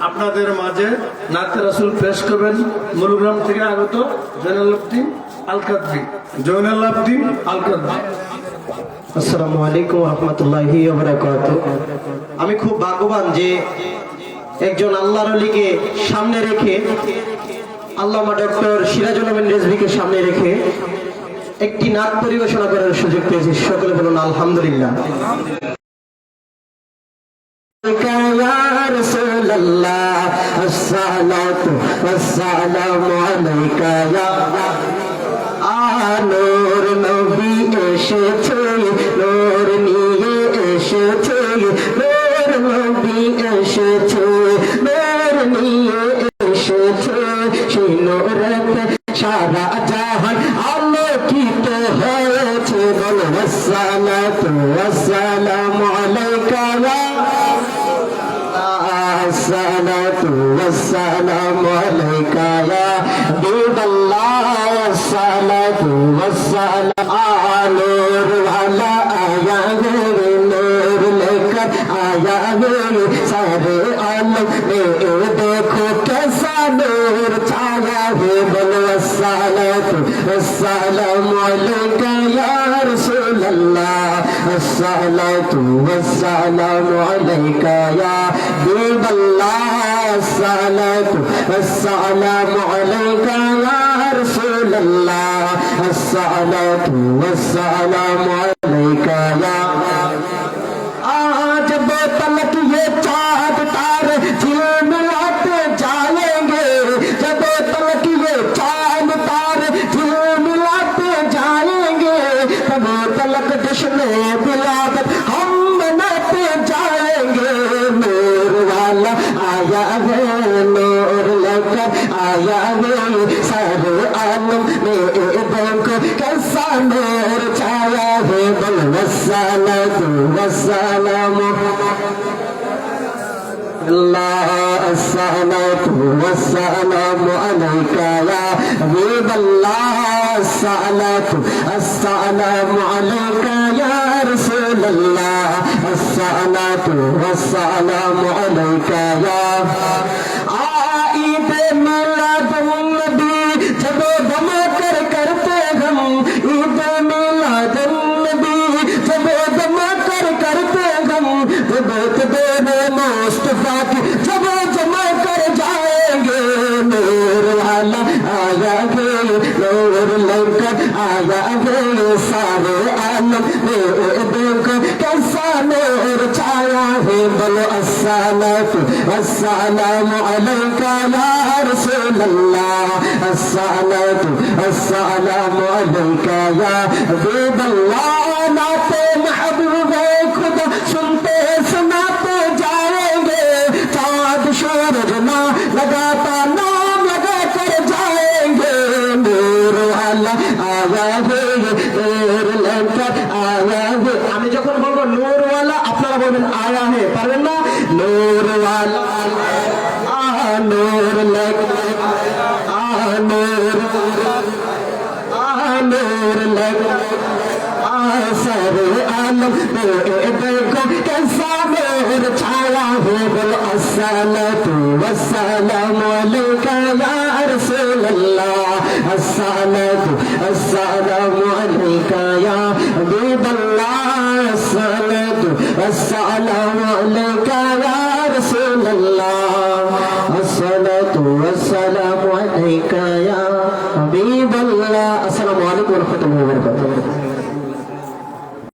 আপনাদের মাঝে নাতে রাসূল পেশ করবেন মুলগ্রাম থেকে আগত জয়নুল আবদিন আল কাদরি। আসসালামু আলাইকুম ওয়া রাহমাতুল্লাহি ওয়া বারাকাতুহু। আমি খুব ভাগ্যবান যে একজন আল্লাহর ওলিকে সামনে রেখে, আল্লামা ডক্টর সিরাজুল আমিন রিজভীকে সামনে রেখে একটি নাত পরিবেশনা করার সুযোগ পেয়েছি। সকলে বলুন আলহামদুলিল্লাহ। يا رسول الله الصلاة والسلام عليك يا নূর নবী এসেছে, নূর নিয়ে এসেছে, নূর নবী এসেছে, নূর নিয়ে এসেছে, সেই নূরেতে সারা জাহান আলোকিত হয়েছে। বলো আসসালাতু ওয়াসসালামু আলাইকা ইয়া الصلاة والسلام عليك يا حبيب الله الصلاة والسلام نور على آيا نور लेकर आया मेरे सारे आलम में देखो कैसा नूर छाया है। बोलो अस्सलातु वस्सलामु अलैका या रसूल अल्लाह अस्सलातु वस्सलामु अलैका या حبيب الله الصلاة والسلام عليك يا رسول الله الصلاة والسلام عليك يا आज बोतलक ये चाँद तारे झिलमिलाते जाएंगे, जब बोतलक ये चाँद तारे झिलमिलाते जाएंगे, तब बोतलक जश्न बिलावत हम मनाते जाएंगे। नूर वाला आया है, नूर लेकर आया है, सारे आलम में देखो कैसा नूर छाया है। बल वस्सलातु वस्सलामु अल्लाह अस्सलातु वस्सलामु अलैका या हबीब अल्लाह अस्सलातु वस्सलामु अलैका या रसूल अल्लाह अस्सलातु वस्सलामु अलैका या ईद मिलादुन नबी जब दम कर करते हम, ईद मिलादुन नबी जब दम कर करते हम, जब तेरे मुस्तफा की जब जमा कर जाएंगे। नूर वाला आया है, नूर लेकर आया है, सारे आलम में देखो कैसा नूर छाया है। बोलो अस्सलातु वस्सलामु अलैका या रसूल अल्लाह अस्सलातु वस्सलामु अलैका या हबीब अल्लाह। नाते महबूबे खुदा सुनते सुनाते जाएंगे, चाँद सूरज ना लगाता नाम लगा कर जाएंगे। नूर वाला आया है, नूर लेकर आया है। আমি যখন বলবো নূর ওয়ালা আপনারা বলবেন আয়া হে, পারবেন না? নূর ওয়ালা नूर लेकर नूर नूर लेकर सारे आलम देखो कैसा नूर छाया है। बोलो अस्सलातु वस्सलामु अलैका या रसूल अल्लाह अस्सलातु वस्सलामु अलैका या हबीब अल्लाह अस्सलातु वस्सलामु अलैका या रसूल अल्लाह अस्सलातु वस्सलामु अलैका या हबीब अल्लाह। अस्सलामु अलैकुम व रहमतुल्लाहि व बरकातुहू।